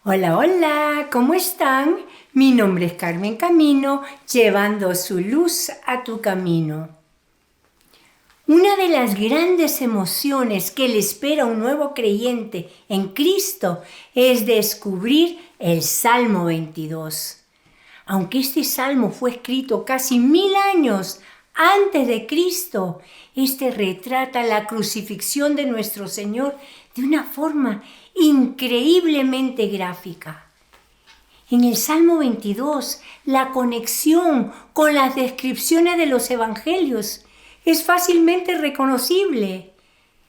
Hola, hola, ¿cómo están? Mi nombre es Carmen Camino, llevando su luz a tu camino. Una de las grandes emociones que le espera a un nuevo creyente en Cristo es descubrir el Salmo 22. Aunque este salmo fue escrito casi 1000 años antes de Cristo, este retrata la crucifixión de nuestro Señor de una forma increíblemente gráfica. En el Salmo 22, la conexión con las descripciones de los evangelios es fácilmente reconocible.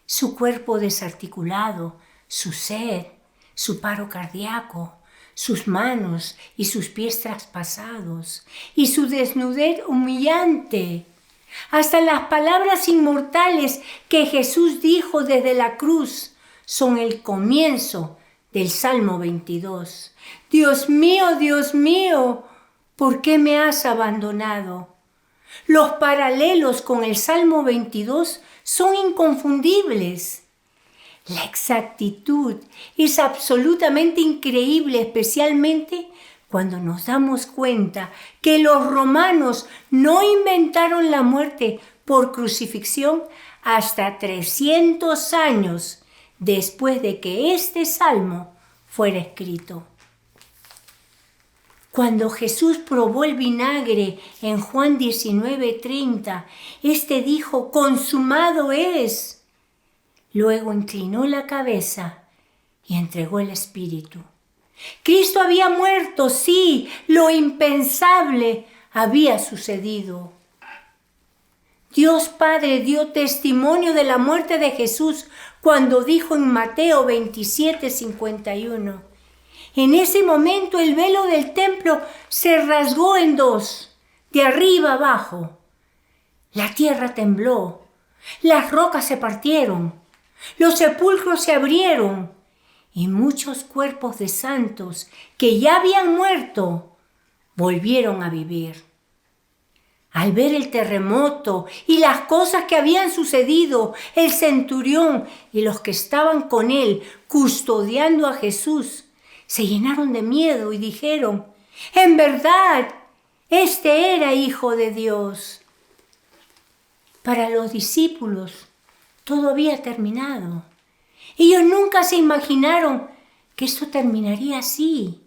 Su cuerpo desarticulado, su sed, su paro cardíaco, sus manos y sus pies traspasados, y su desnudez humillante. Hasta las palabras inmortales que Jesús dijo desde la cruz son el comienzo del Salmo 22. Dios mío, ¿por qué me has abandonado? Los paralelos con el Salmo 22 son inconfundibles. La exactitud es absolutamente increíble, especialmente cuando nos damos cuenta que los romanos no inventaron la muerte por crucifixión hasta 300 años después de que este salmo fuera escrito. Cuando Jesús probó el vinagre en Juan 19:30, este dijo: consumado es. Luego inclinó la cabeza y entregó el espíritu. Cristo había muerto, sí, lo impensable había sucedido. Dios Padre dio testimonio de la muerte de Jesús cuando dijo en Mateo 27:51: en ese momento el velo del templo se rasgó en dos, de arriba abajo. La tierra tembló, las rocas se partieron, los sepulcros se abrieron y muchos cuerpos de santos que ya habían muerto volvieron a vivir. Al ver el terremoto y las cosas que habían sucedido, el centurión y los que estaban con él custodiando a Jesús se llenaron de miedo y dijeron: en verdad, este era Hijo de Dios. Para los discípulos todo había terminado. Ellos nunca se imaginaron que esto terminaría así.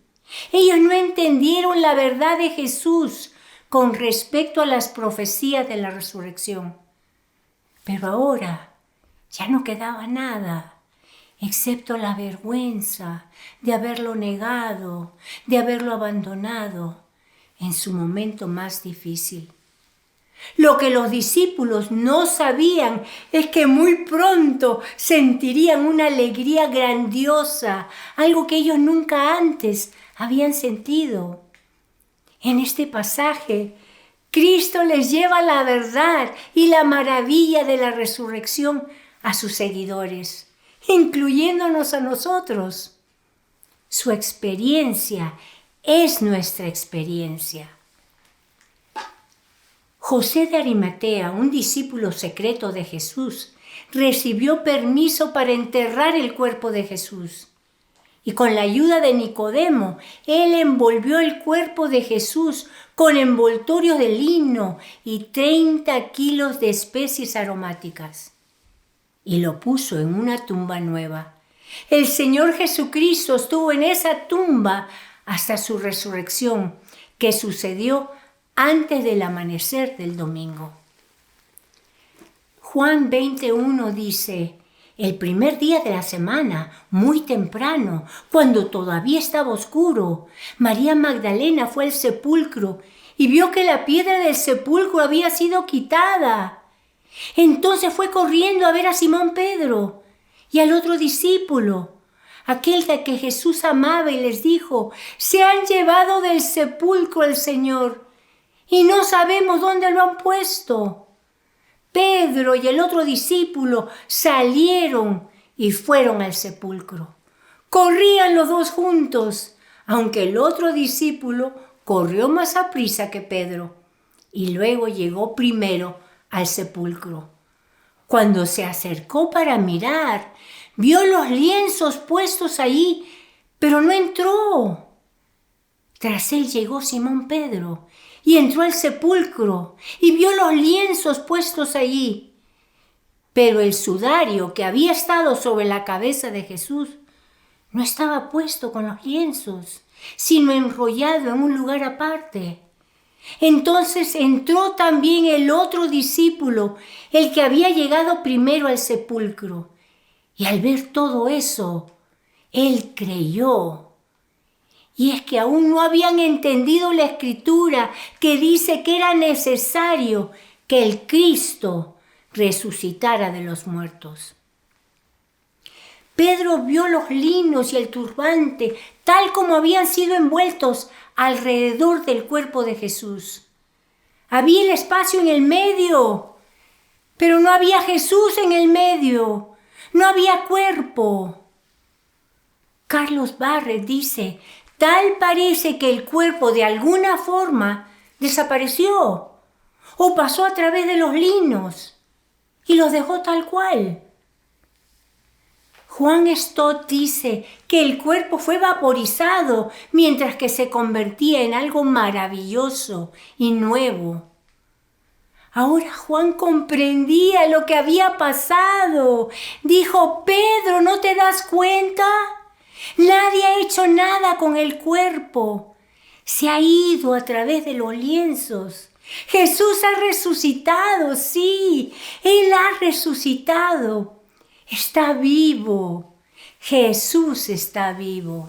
Ellos no entendieron la verdad de Jesús con respecto a las profecías de la resurrección. Pero ahora ya no quedaba nada, excepto la vergüenza de haberlo negado, de haberlo abandonado en su momento más difícil. Lo que los discípulos no sabían es que muy pronto sentirían una alegría grandiosa, algo que ellos nunca antes habían sentido. En este pasaje, Cristo les lleva la verdad y la maravilla de la resurrección a sus seguidores, incluyéndonos a nosotros. Su experiencia es nuestra experiencia. José de Arimatea, un discípulo secreto de Jesús, recibió permiso para enterrar el cuerpo de Jesús. Y con la ayuda de Nicodemo, él envolvió el cuerpo de Jesús con envoltorios de lino y 30 kilos de especies aromáticas. Y lo puso en una tumba nueva. El Señor Jesucristo estuvo en esa tumba hasta su resurrección, que sucedió antes del amanecer del domingo. Juan 20:1 dice: el primer día de la semana, muy temprano, cuando todavía estaba oscuro, María Magdalena fue al sepulcro y vio que la piedra del sepulcro había sido quitada. Entonces fue corriendo a ver a Simón Pedro y al otro discípulo, aquel de que Jesús amaba, y les dijo: se han llevado del sepulcro al Señor y no sabemos dónde lo han puesto. Pedro y el otro discípulo salieron y fueron al sepulcro. Corrían los dos juntos, aunque el otro discípulo corrió más aprisa que Pedro y luego llegó primero al sepulcro. Cuando se acercó para mirar, vio los lienzos puestos allí, pero no entró. Tras él llegó Simón Pedro y entró al sepulcro y vio los lienzos puestos allí. Pero el sudario que había estado sobre la cabeza de Jesús no estaba puesto con los lienzos, sino enrollado en un lugar aparte. Entonces entró también el otro discípulo, el que había llegado primero al sepulcro. Y al ver todo eso, él creyó. Y es que aún no habían entendido la Escritura que dice que era necesario que el Cristo resucitara de los muertos. Pedro vio los linos y el turbante tal como habían sido envueltos alrededor del cuerpo de Jesús. Había el espacio en el medio, pero no había Jesús en el medio, no había cuerpo. Carlos Barrett dice: tal parece que el cuerpo de alguna forma desapareció o pasó a través de los linos y los dejó tal cual. Juan Stott dice que el cuerpo fue vaporizado mientras que se convertía en algo maravilloso y nuevo. Ahora Juan comprendía lo que había pasado. Dijo: Pedro, ¿no te das cuenta? Nadie ha hecho nada con el cuerpo. Se ha ido a través de los lienzos. Jesús ha resucitado, sí, Él ha resucitado. Está vivo. Jesús está vivo.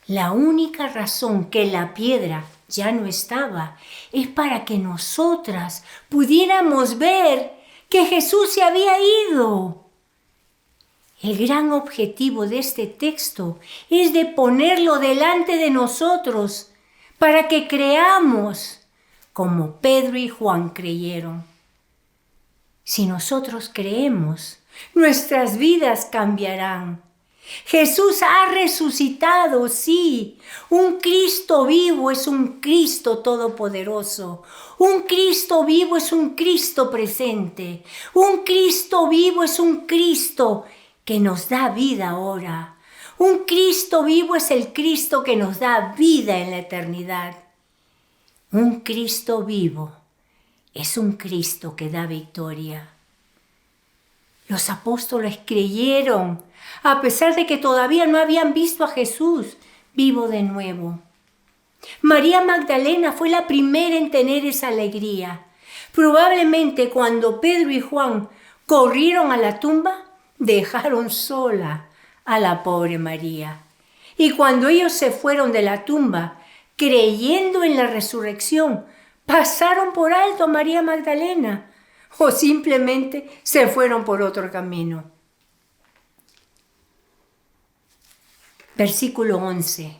La única razón que la piedra ya no estaba es para que nosotras pudiéramos ver que Jesús se había ido. El gran objetivo de este texto es de ponerlo delante de nosotros para que creamos como Pedro y Juan creyeron. Si nosotros creemos, nuestras vidas cambiarán. Jesús ha resucitado, sí. Un Cristo vivo es un Cristo todopoderoso. Un Cristo vivo es un Cristo presente. Un Cristo vivo es un Cristo que nos da vida ahora. Un Cristo vivo es el Cristo que nos da vida en la eternidad. Un Cristo vivo es un Cristo que da victoria. Los apóstoles creyeron, a pesar de que todavía no habían visto a Jesús vivo de nuevo. María Magdalena fue la primera en tener esa alegría. Probablemente cuando Pedro y Juan corrieron a la tumba, dejaron sola a la pobre María. Y cuando ellos se fueron de la tumba, creyendo en la resurrección, pasaron por alto a María Magdalena o simplemente se fueron por otro camino. Versículo 11.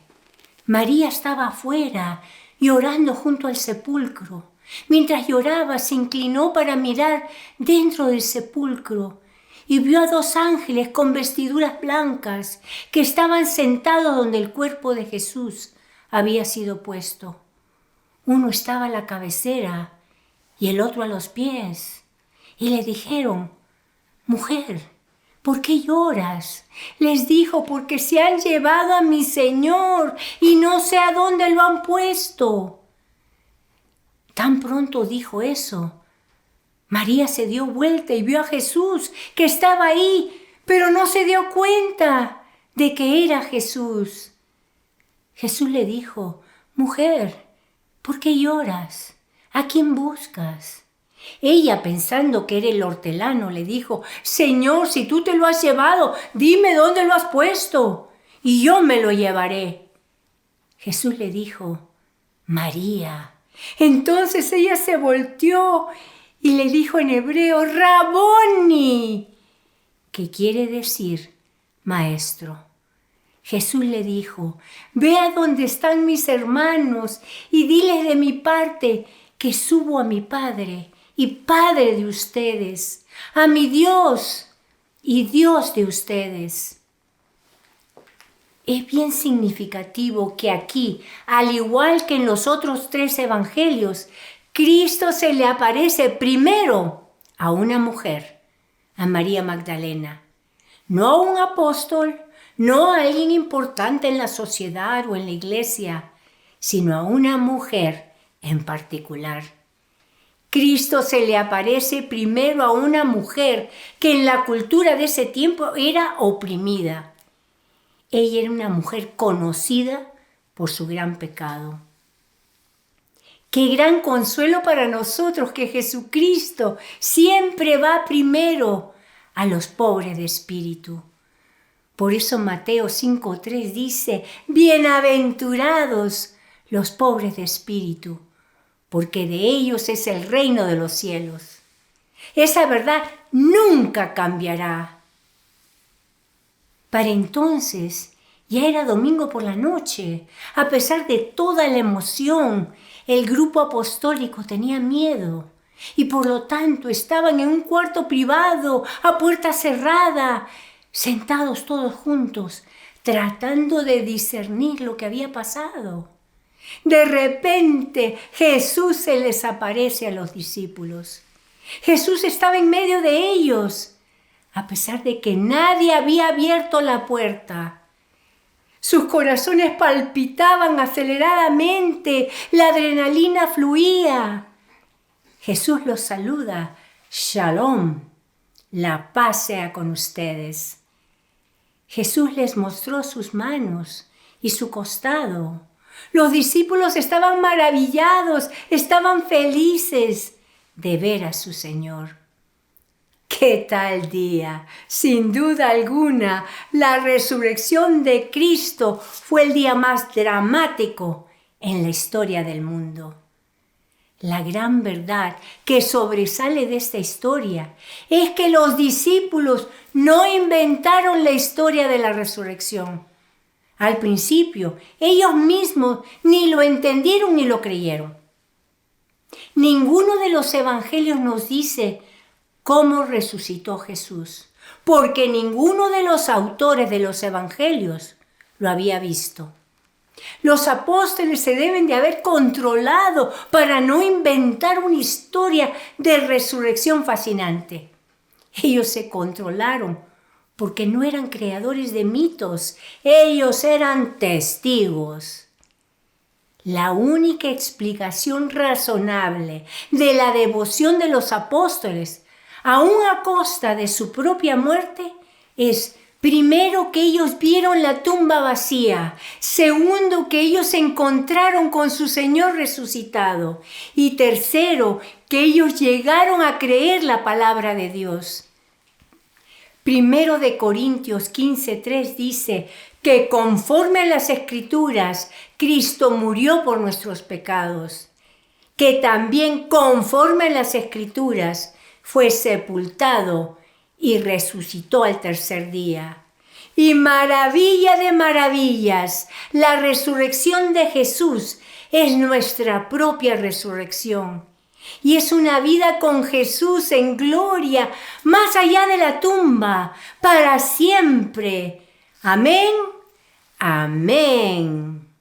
María estaba afuera llorando junto al sepulcro. Mientras lloraba, se inclinó para mirar dentro del sepulcro y vio a 2 ángeles con vestiduras blancas que estaban sentados donde el cuerpo de Jesús había sido puesto. Uno estaba a la cabecera y el otro a los pies. Y le dijeron: mujer, ¿por qué lloras? Les dijo: porque se han llevado a mi Señor y no sé a dónde lo han puesto. Tan pronto dijo eso, María se dio vuelta y vio a Jesús que estaba ahí, pero no se dio cuenta de que era Jesús. Jesús le dijo: mujer, ¿por qué lloras? ¿A quién buscas? Ella, pensando que era el hortelano, le dijo: Señor, si tú te lo has llevado, dime dónde lo has puesto, y yo me lo llevaré. Jesús le dijo: María. Entonces ella se volteó y le dijo en hebreo: Raboni, que quiere decir maestro. Jesús le dijo: ve a donde están mis hermanos y diles de mi parte que subo a mi Padre y Padre de ustedes, a mi Dios y Dios de ustedes. Es bien significativo que aquí, al igual que en los otros 3 evangelios, Cristo se le aparece primero a una mujer, a María Magdalena, no a un apóstol, no a alguien importante en la sociedad o en la iglesia, sino a una mujer en particular. Cristo se le aparece primero a una mujer que en la cultura de ese tiempo era oprimida. Ella era una mujer conocida por su gran pecado. Qué gran consuelo para nosotros que Jesucristo siempre va primero a los pobres de espíritu. Por eso Mateo 5:3 dice, bienaventurados los pobres de espíritu, porque de ellos es el reino de los cielos. Esa verdad nunca cambiará. Para entonces ya era domingo por la noche. A pesar de toda la emoción, el grupo apostólico tenía miedo y por lo tanto estaban en un cuarto privado, a puerta cerrada, sentados todos juntos, tratando de discernir lo que había pasado. De repente Jesús se les aparece a los discípulos. Jesús estaba en medio de ellos, a pesar de que nadie había abierto la puerta. Sus corazones palpitaban aceleradamente, la adrenalina fluía. Jesús los saluda, Shalom, la paz sea con ustedes. Jesús les mostró sus manos y su costado. Los discípulos estaban maravillados, estaban felices de ver a su Señor. ¿Qué tal día? Sin duda alguna, la resurrección de Cristo fue el día más dramático en la historia del mundo. La gran verdad que sobresale de esta historia es que los discípulos no inventaron la historia de la resurrección. Al principio, ellos mismos ni lo entendieron ni lo creyeron. Ninguno de los evangelios nos dice cómo resucitó Jesús, porque ninguno de los autores de los evangelios lo había visto. Los apóstoles se deben de haber controlado para no inventar una historia de resurrección fascinante. Ellos se controlaron porque no eran creadores de mitos, ellos eran testigos. La única explicación razonable de la devoción de los apóstoles, aun a costa de su propia muerte, es primero que ellos vieron la tumba vacía, segundo que ellos se encontraron con su Señor resucitado y tercero que ellos llegaron a creer la palabra de Dios. Primero de Corintios 15:3 dice que conforme a las Escrituras, Cristo murió por nuestros pecados, que también conforme a las Escrituras fue sepultado y resucitó al tercer día. Y maravilla de maravillas, la resurrección de Jesús es nuestra propia resurrección. Y es una vida con Jesús en gloria, más allá de la tumba, para siempre. Amén. Amén.